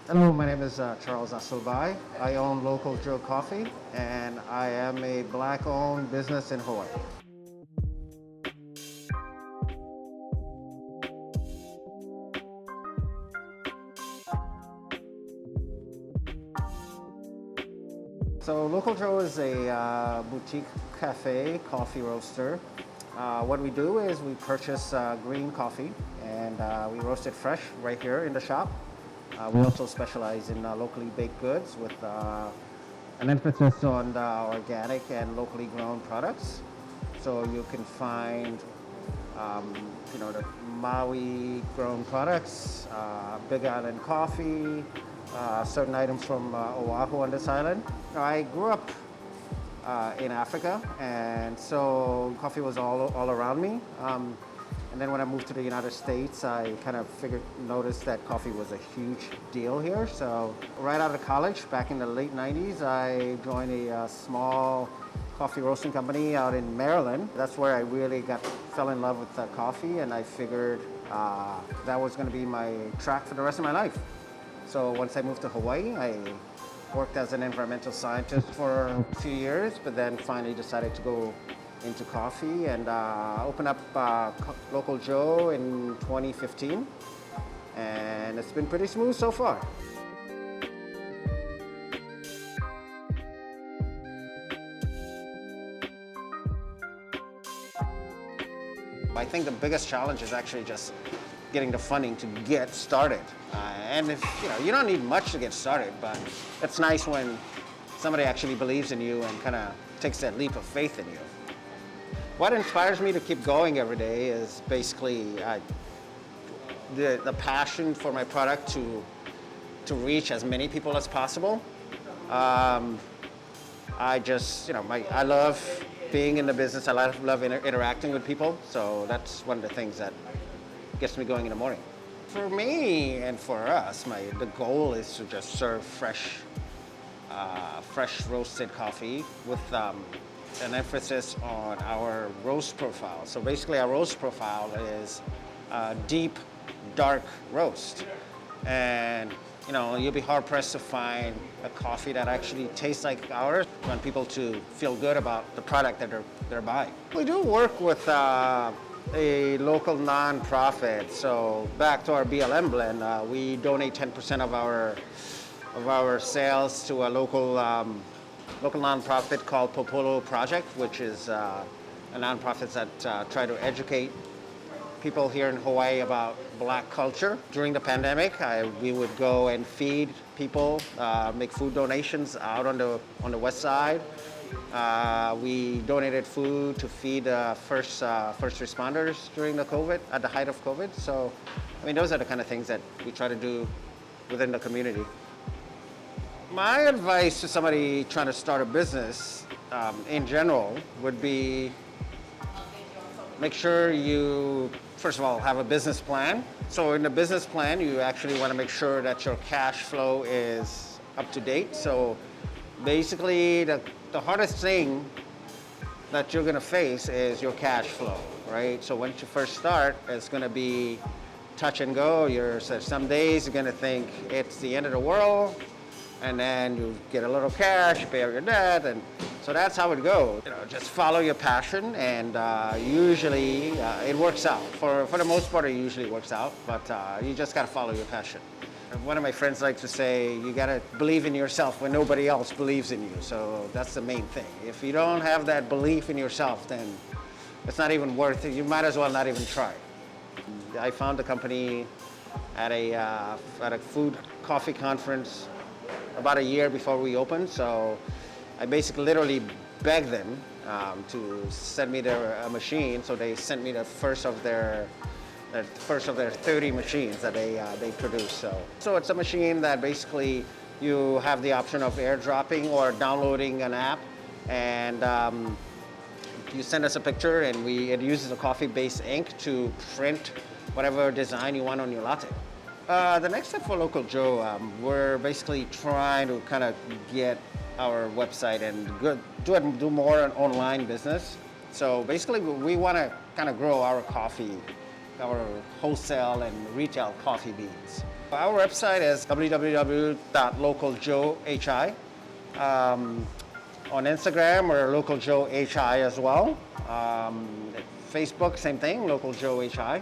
Hello, my name is Charles Asulbai. I own Local Joe Coffee, and I am a black-owned business in Hawaii. So Local Joe is a boutique cafe coffee roaster. What we do is we purchase green coffee and we roast it fresh right here in the shop. We also specialize in locally baked goods with an emphasis on organic and locally grown products. So you can find, um, the Maui grown products, Big Island coffee, certain items from Oahu on this island. I grew up in Africa, and so coffee was all around me. And then when I moved to the United States, I kind of noticed that coffee was a huge deal here. So right out of college, back in the late 90s, I joined a small coffee roasting company out in Maryland. That's where I really fell in love with coffee, and I figured that was going to be my track for the rest of my life. So once I moved to Hawaii, I worked as an environmental scientist for a few years, but then finally decided to go into coffee and open up Local Joe in 2015. And it's been pretty smooth so far. I think the biggest challenge is actually just getting the funding to get started. And if you don't need much to get started, but it's nice when somebody actually believes in you and kind of takes that leap of faith in you. What inspires me to keep going every day is basically the passion for my product to reach as many people as possible. I just, I love being in the business. I love interacting with people. So that's one of the things that gets me going in the morning. For me and for us, the goal is to just serve fresh roasted coffee with an emphasis on our roast profile. So basically, our roast profile is deep, dark roast, and you'll be hard pressed to find a coffee that actually tastes like ours. We want people to feel good about the product that they're buying. We do work with a local nonprofit. So back to our BLM blend, we donate 10% of our sales to a local nonprofit called Popolo Project, which is a nonprofit that try to educate people here in Hawaii about Black culture. During the pandemic, we would go and feed people, make food donations out on the west side. We donated food to feed first responders during at the height of COVID. So, those are the kind of things that we try to do within the community. My advice to somebody trying to start a business in general would be make sure you, first of all, have a business plan. So in the business plan, you actually want to make sure that your cash flow is up to date. So basically, the hardest thing that you're going to face is your cash flow, right? So once you first start, it's going to be touch and go. Some days you're going to think it's the end of the world, and then you get a little cash, you pay all your debt, and so that's how it goes. Just follow your passion, and usually it works out. For the most part, it usually works out, but you just got to follow your passion. One of my friends likes to say, you got to believe in yourself when nobody else believes in you. So that's the main thing. If you don't have that belief in yourself, then it's not even worth it. You might as well not even try. I found the company at a food coffee conference about a year before we opened. So I basically literally begged them to send me a machine. So they sent me the first of their 30 machines that they produce. So it's a machine that basically you have the option of airdropping or downloading an app, and you send us a picture, and it uses a coffee-based ink to print whatever design you want on your latte. The next step for Local Joe, we're basically trying to kind of get our website and do more online business. So basically, we want to kind of grow our wholesale and retail coffee beans. Our website is www.localjoehi. On Instagram, we're Local Joe HI as well. Facebook, same thing, Local Joe HI.